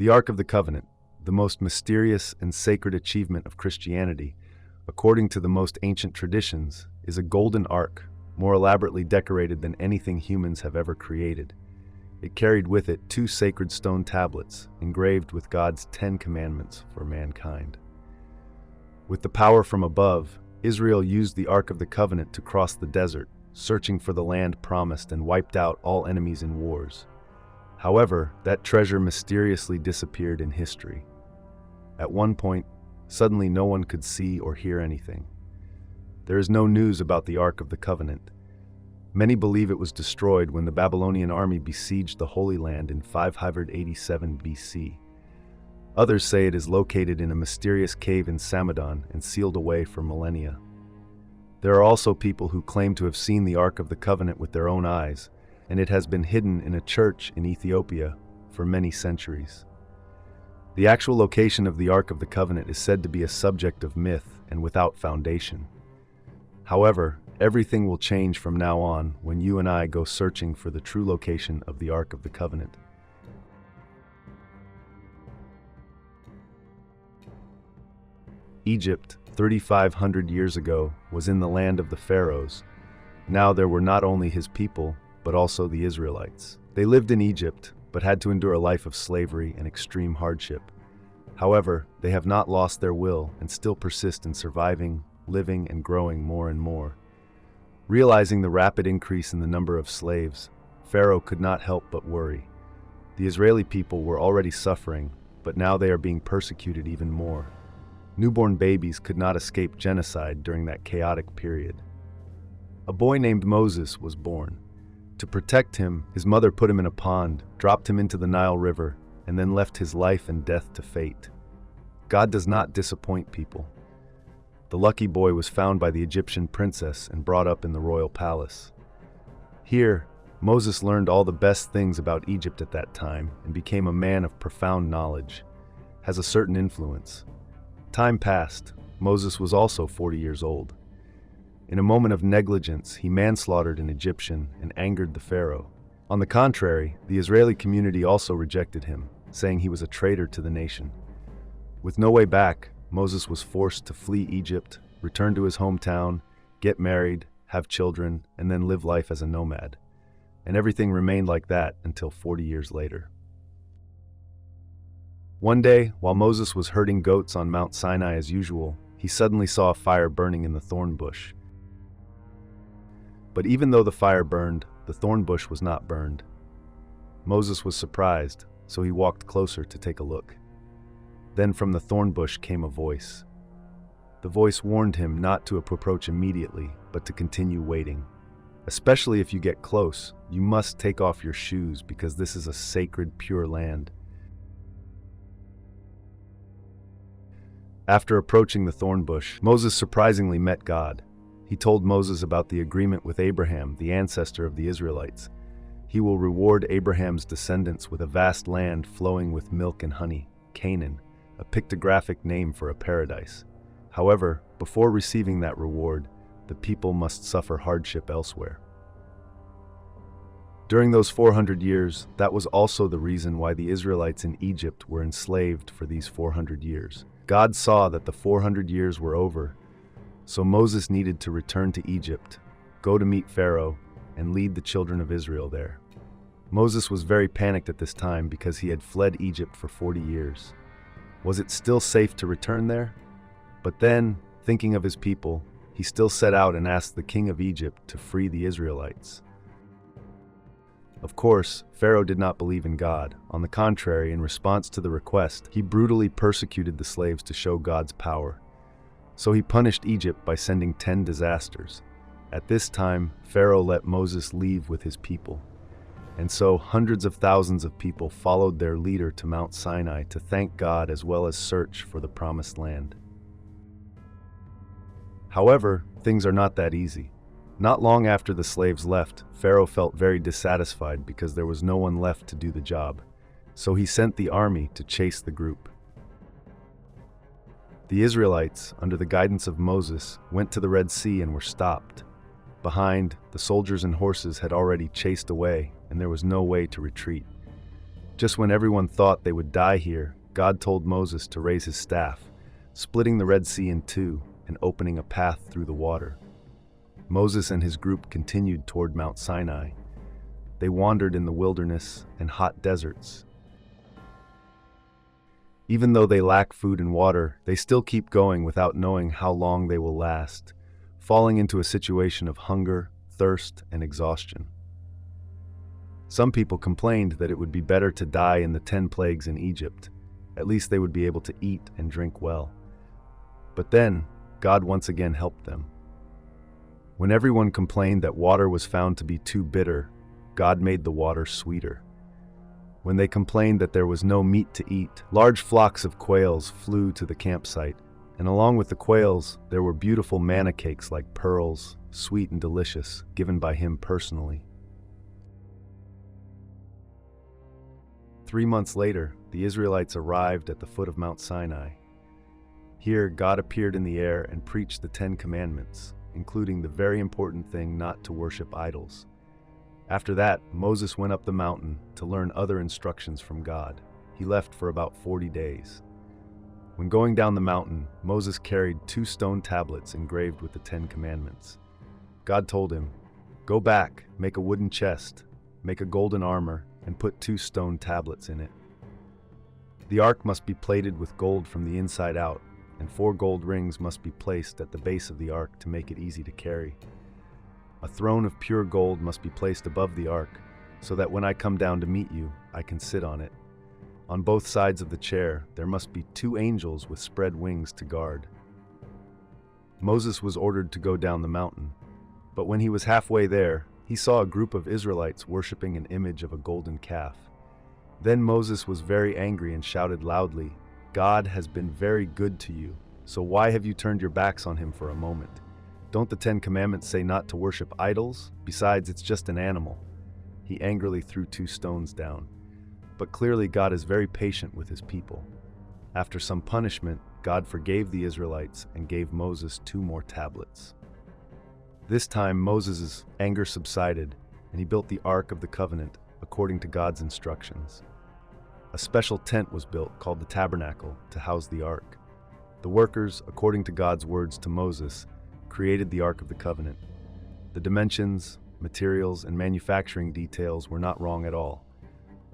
The Ark of the Covenant, the most mysterious and sacred achievement of Christianity, according to the most ancient traditions, is a golden ark, more elaborately decorated than anything humans have ever created. It carried with it 2 sacred stone tablets, engraved with God's 10 commandments for mankind. With the power from above, Israel used the Ark of the Covenant to cross the desert, searching for the land promised, and wiped out all enemies in wars. However, that treasure mysteriously disappeared in history. At one point, suddenly no one could see or hear anything. There is no news about the Ark of the Covenant. Many believe it was destroyed when the Babylonian army besieged the Holy Land in 587 BC. Others say it is located in a mysterious cave in Samadon and sealed away for millennia. There are also people who claim to have seen the Ark of the Covenant with their own eyes, and it has been hidden in a church in Ethiopia for many centuries. The actual location of the Ark of the Covenant is said to be a subject of myth and without foundation. However, everything will change from now on when you and I go searching for the true location of the Ark of the Covenant. Egypt, 3,500 years ago, was in the land of the pharaohs. Now there were not only his people, but also the Israelites. They lived in Egypt, but had to endure a life of slavery and extreme hardship. However, they have not lost their will and still persist in surviving, living, and growing more and more. Realizing the rapid increase in the number of slaves, Pharaoh could not help but worry. The Israeli people were already suffering, but now they are being persecuted even more. Newborn babies could not escape genocide during that chaotic period. A boy named Moses was born. To protect him, his mother put him in a pond, dropped him into the Nile River, and then left his life and death to fate. God does not disappoint people. The lucky boy was found by the Egyptian princess and brought up in the royal palace. Here, Moses learned all the best things about Egypt at that time and became a man of profound knowledge, has a certain influence. Time passed. Moses was also 40 years old. In a moment of negligence, he manslaughtered an Egyptian and angered the Pharaoh. On the contrary, the Israeli community also rejected him, saying he was a traitor to the nation. With no way back, Moses was forced to flee Egypt, return to his hometown, get married, have children, and then live life as a nomad. And everything remained like that until 40 years later. One day, while Moses was herding goats on Mount Sinai as usual, he suddenly saw a fire burning in the thorn bush. But even though the fire burned, the thorn bush was not burned. Moses was surprised, so he walked closer to take a look. Then from the thorn bush came a voice. The voice warned him not to approach immediately, but to continue waiting. Especially if you get close, you must take off your shoes because this is a sacred, pure land. After approaching the thorn bush, Moses surprisingly met God. He told Moses about the agreement with Abraham, the ancestor of the Israelites. He will reward Abraham's descendants with a vast land flowing with milk and honey, Canaan, a pictographic name for a paradise. However, before receiving that reward, the people must suffer hardship elsewhere. During those 400 years, that was also the reason why the Israelites in Egypt were enslaved for these 400 years. God saw that the 400 years were over, so Moses needed to return to Egypt, go to meet Pharaoh, and lead the children of Israel there. Moses was very panicked at this time because he had fled Egypt for 40 years. Was it still safe to return there? But then, thinking of his people, he still set out and asked the king of Egypt to free the Israelites. Of course, Pharaoh did not believe in God. On the contrary, in response to the request, he brutally persecuted the slaves to show God's power. So he punished Egypt by sending 10 disasters. At this time, Pharaoh let Moses leave with his people. And so hundreds of thousands of people followed their leader to Mount Sinai to thank God as well as search for the promised land. However, things are not that easy. Not long after the slaves left, Pharaoh felt very dissatisfied because there was no one left to do the job. So he sent the army to chase the group. The Israelites, under the guidance of Moses, went to the Red Sea and were stopped. Behind, the soldiers and horses had already chased away, and there was no way to retreat. Just when everyone thought they would die here, God told Moses to raise his staff, splitting the Red Sea in two and opening a path through the water. Moses and his group continued toward Mount Sinai. They wandered in the wilderness and hot deserts. Even though they lack food and water, they still keep going without knowing how long they will last, falling into a situation of hunger, thirst, and exhaustion. Some people complained that it would be better to die in the 10 plagues in Egypt. At least they would be able to eat and drink well. But then, God once again helped them. When everyone complained that water was found to be too bitter, God made the water sweeter. When they complained that there was no meat to eat, large flocks of quails flew to the campsite, and along with the quails, there were beautiful manna cakes like pearls, sweet and delicious, given by him personally. 3 months later, the Israelites arrived at the foot of Mount Sinai. Here, God appeared in the air and preached the 10 Commandments, including the very important thing not to worship idols. After that, Moses went up the mountain to learn other instructions from God. He left for about 40 days. When going down the mountain, Moses carried 2 stone tablets engraved with the 10 Commandments. God told him, "Go back, make a wooden chest, make a golden armor, and put 2 stone tablets in it. The ark must be plated with gold from the inside out, and 4 gold rings must be placed at the base of the ark to make it easy to carry. A throne of pure gold must be placed above the ark, so that when I come down to meet you, I can sit on it. On both sides of the chair, there must be 2 angels with spread wings to guard." Moses was ordered to go down the mountain, but when he was halfway there, he saw a group of Israelites worshiping an image of a golden calf. Then Moses was very angry and shouted loudly, "God has been very good to you, so why have you turned your backs on him for a moment? Don't the 10 Commandments say not to worship idols? Besides, it's just an animal." He angrily threw 2 stones down. But clearly God is very patient with his people. After some punishment, God forgave the Israelites and gave Moses 2 more tablets. This time Moses' anger subsided, and he built the Ark of the Covenant according to God's instructions. A special tent was built called the Tabernacle to house the Ark. The workers, according to God's words to Moses, created the Ark of the Covenant. The dimensions, materials, and manufacturing details were not wrong at all.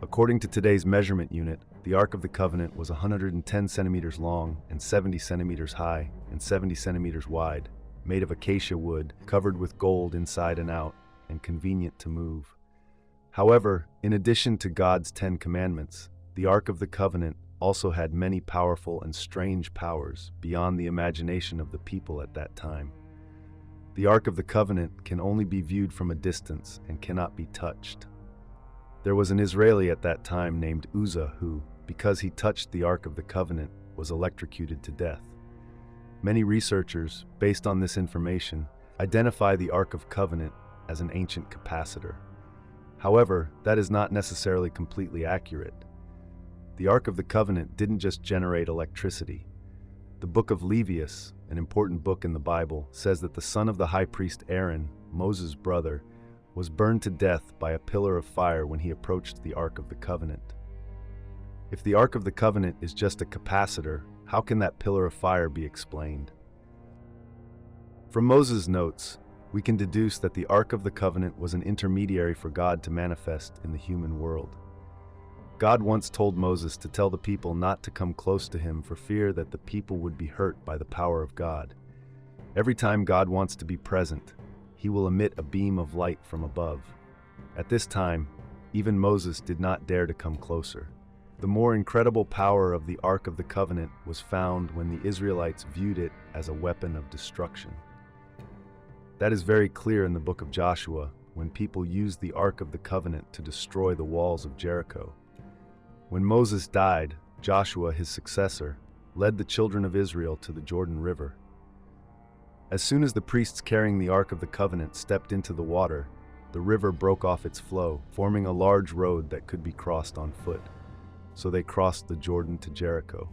According to today's measurement unit, the Ark of the Covenant was 110 centimeters long and 70 centimeters high and 70 centimeters wide, made of acacia wood, covered with gold inside and out, and convenient to move. However, in addition to God's 10 Commandments, the Ark of the Covenant also had many powerful and strange powers beyond the imagination of the people at that time. The Ark of the Covenant can only be viewed from a distance and cannot be touched. There was an Israeli at that time named Uzzah who, because he touched the Ark of the Covenant, was electrocuted to death. Many researchers, based on this information, identify the Ark of Covenant as an ancient capacitor. However, that is not necessarily completely accurate. The Ark of the Covenant didn't just generate electricity. The book of Leviticus, an important book in the Bible, says that the son of the high priest Aaron, Moses' brother, was burned to death by a pillar of fire when he approached the Ark of the Covenant. If the Ark of the Covenant is just a capacitor, how can that pillar of fire be explained? From Moses' notes, we can deduce that the Ark of the Covenant was an intermediary for God to manifest in the human world. God once told Moses to tell the people not to come close to him for fear that the people would be hurt by the power of God. Every time God wants to be present, he will emit a beam of light from above. At this time, even Moses did not dare to come closer. The more incredible power of the Ark of the Covenant was found when the Israelites viewed it as a weapon of destruction. That is very clear in the book of Joshua, when people used the Ark of the Covenant to destroy the walls of Jericho. When Moses died, Joshua, his successor, led the children of Israel to the Jordan River. As soon as the priests carrying the Ark of the Covenant stepped into the water, the river broke off its flow, forming a large road that could be crossed on foot. So they crossed the Jordan to Jericho.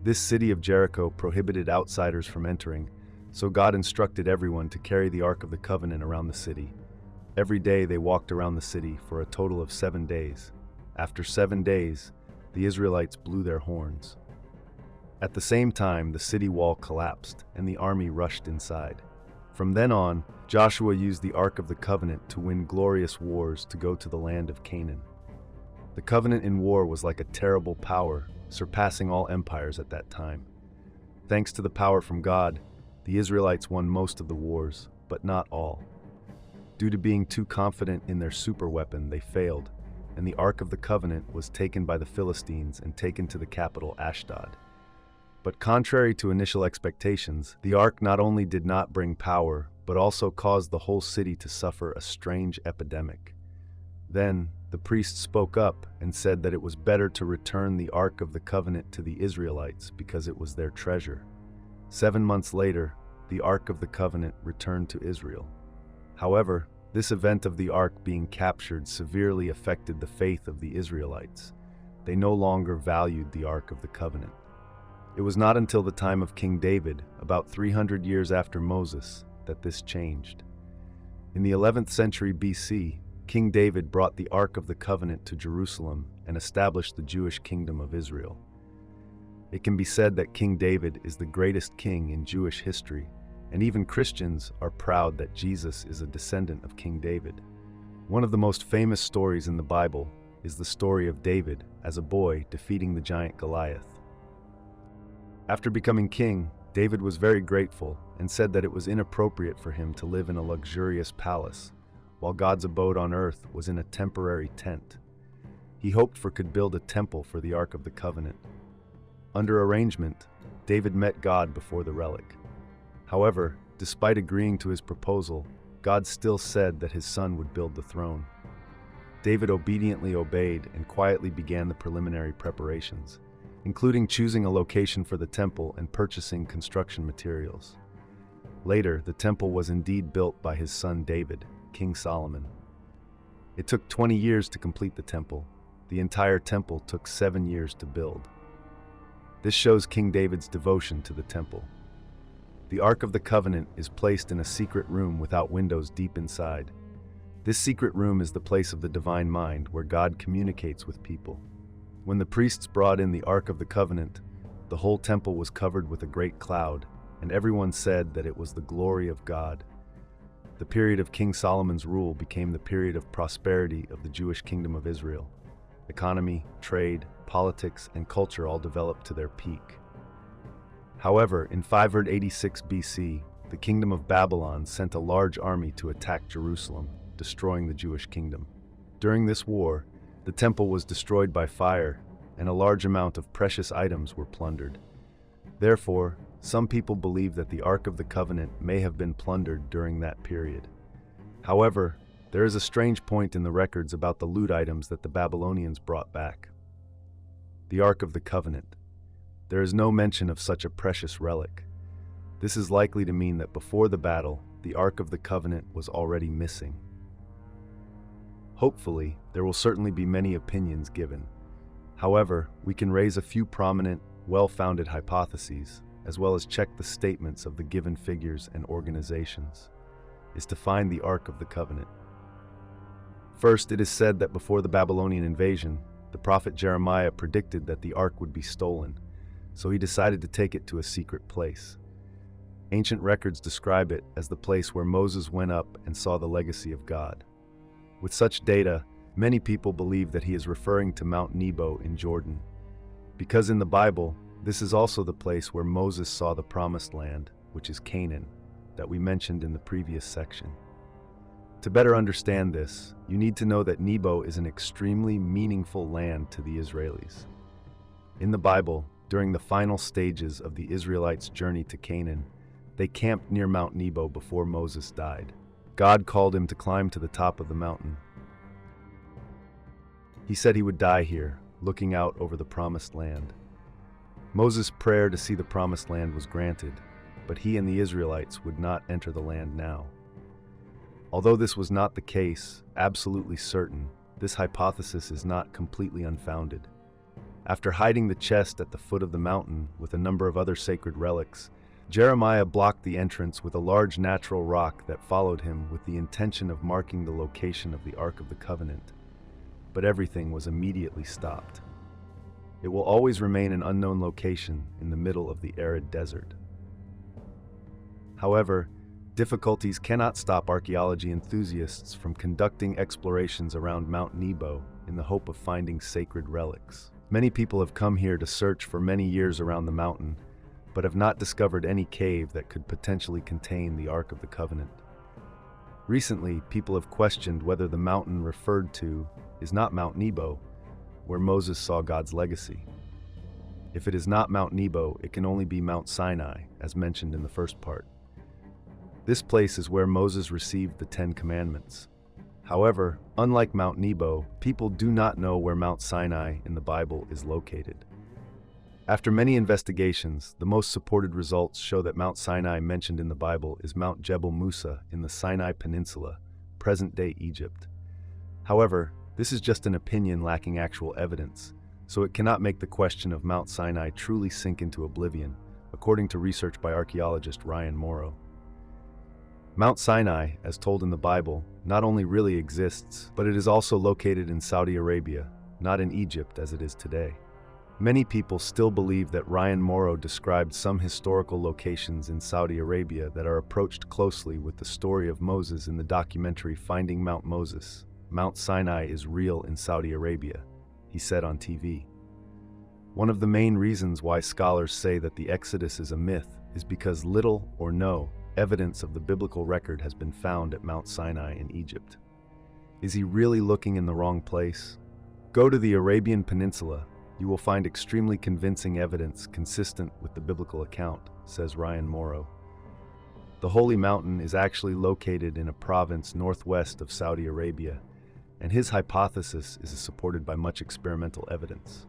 This city of Jericho prohibited outsiders from entering, so God instructed everyone to carry the Ark of the Covenant around the city. Every day they walked around the city for a total of 7 days. After 7 days, the Israelites blew their horns. At the same time, the city wall collapsed, and the army rushed inside. From then on, Joshua used the Ark of the Covenant to win glorious wars to go to the land of Canaan. The covenant in war was like a terrible power, surpassing all empires at that time. Thanks to the power from God, the Israelites won most of the wars, but not all. Due to being too confident in their superweapon, they failed, and the Ark of the Covenant was taken by the Philistines and taken to the capital Ashdod. But contrary to initial expectations, the Ark not only did not bring power, but also caused the whole city to suffer a strange epidemic. Then, the priests spoke up and said that it was better to return the Ark of the Covenant to the Israelites because it was their treasure. 7 months later, the Ark of the Covenant returned to Israel. However, this event of the Ark being captured severely affected the faith of the Israelites. They no longer valued the Ark of the Covenant. It was not until the time of King David, about 300 years after Moses, that this changed. In the 11th century BC, King David brought the Ark of the Covenant to Jerusalem and established the Jewish kingdom of Israel. It can be said that King David is the greatest king in Jewish history, and even Christians are proud that Jesus is a descendant of King David. One of the most famous stories in the Bible is the story of David as a boy defeating the giant Goliath. After becoming king, David was very grateful and said that it was inappropriate for him to live in a luxurious palace, while God's abode on earth was in a temporary tent. He hoped could build a temple for the Ark of the Covenant. Under arrangement, David met God before the relic. However, despite agreeing to his proposal, God still said that his son would build the throne. David obediently obeyed and quietly began the preliminary preparations, including choosing a location for the temple and purchasing construction materials. Later, the temple was indeed built by his son David, King Solomon. It took 20 years to complete the temple. The entire temple took 7 years to build. This shows King David's devotion to the temple. The Ark of the Covenant is placed in a secret room without windows deep inside. This secret room is the place of the divine mind where God communicates with people. When the priests brought in the Ark of the Covenant, the whole temple was covered with a great cloud, and everyone said that it was the glory of God. The period of King Solomon's rule became the period of prosperity of the Jewish kingdom of Israel. Economy, trade, politics, and culture all developed to their peak. However, in 586 BC, the kingdom of Babylon sent a large army to attack Jerusalem, destroying the Jewish kingdom. During this war, the temple was destroyed by fire, and a large amount of precious items were plundered. Therefore, some people believe that the Ark of the Covenant may have been plundered during that period. However, there is a strange point in the records about the loot items that the Babylonians brought back. The Ark of the Covenant. There is no mention of such a precious relic. This is likely to mean that before the battle, the Ark of the Covenant was already missing. Hopefully, there will certainly be many opinions given. However, we can raise a few prominent, well-founded hypotheses, as well as check the statements of the given figures and organizations, is to find the Ark of the Covenant. First, it is said that before the Babylonian invasion, the prophet Jeremiah predicted that the Ark would be stolen, so he decided to take it to a secret place. Ancient records describe it as the place where Moses went up and saw the legacy of God. With such data, many people believe that he is referring to Mount Nebo in Jordan, because in the Bible, this is also the place where Moses saw the promised land, which is Canaan, that we mentioned in the previous section. To better understand this, you need to know that Nebo is an extremely meaningful land to the Israelis. In the Bible, during the final stages of the Israelites' journey to Canaan, they camped near Mount Nebo before Moses died. God called him to climb to the top of the mountain. He said he would die here, looking out over the promised land. Moses' prayer to see the promised land was granted, but he and the Israelites would not enter the land now. Although this was not the case, absolutely certain, this hypothesis is not completely unfounded. After hiding the chest at the foot of the mountain with a number of other sacred relics, Jeremiah blocked the entrance with a large natural rock that followed him with the intention of marking the location of the Ark of the Covenant. but everything was immediately stopped. It will always remain an unknown location in the middle of the arid desert. However, difficulties cannot stop archaeology enthusiasts from conducting explorations around Mount Nebo in the hope of finding sacred relics. Many people have come here to search for many years around the mountain, but have not discovered any cave that could potentially contain the Ark of the Covenant. Recently, people have questioned whether the mountain referred to is not Mount Nebo, where Moses saw God's legacy. If it is not Mount Nebo, it can only be Mount Sinai, as mentioned in the first part. This place is where Moses received the Ten Commandments. However, unlike Mount Nebo, people do not know where Mount Sinai in the Bible is located. After many investigations, the most supported results show that Mount Sinai mentioned in the Bible is Mount Jebel Musa in the Sinai Peninsula, present-day Egypt. However, this is just an opinion lacking actual evidence, so it cannot make the question of Mount Sinai truly sink into oblivion, according to research by archaeologist Ryan Morrow. Mount Sinai, as told in the Bible, not only really exists, but it is also located in Saudi Arabia, not in Egypt as it is today. Many people still believe that Ryan Morrow described some historical locations in Saudi Arabia that are approached closely with the story of Moses in the documentary Finding Mount Moses. Mount Sinai is real in Saudi Arabia, he said on TV. One of the main reasons why scholars say that the Exodus is a myth is because little or no evidence of the biblical record has been found at Mount Sinai in Egypt. Is he really looking in the wrong place? Go to the Arabian Peninsula. You will find extremely convincing evidence consistent with the biblical account, says Ryan Morrow. The Holy Mountain is actually located in a province northwest of Saudi Arabia, and his hypothesis is supported by much experimental evidence.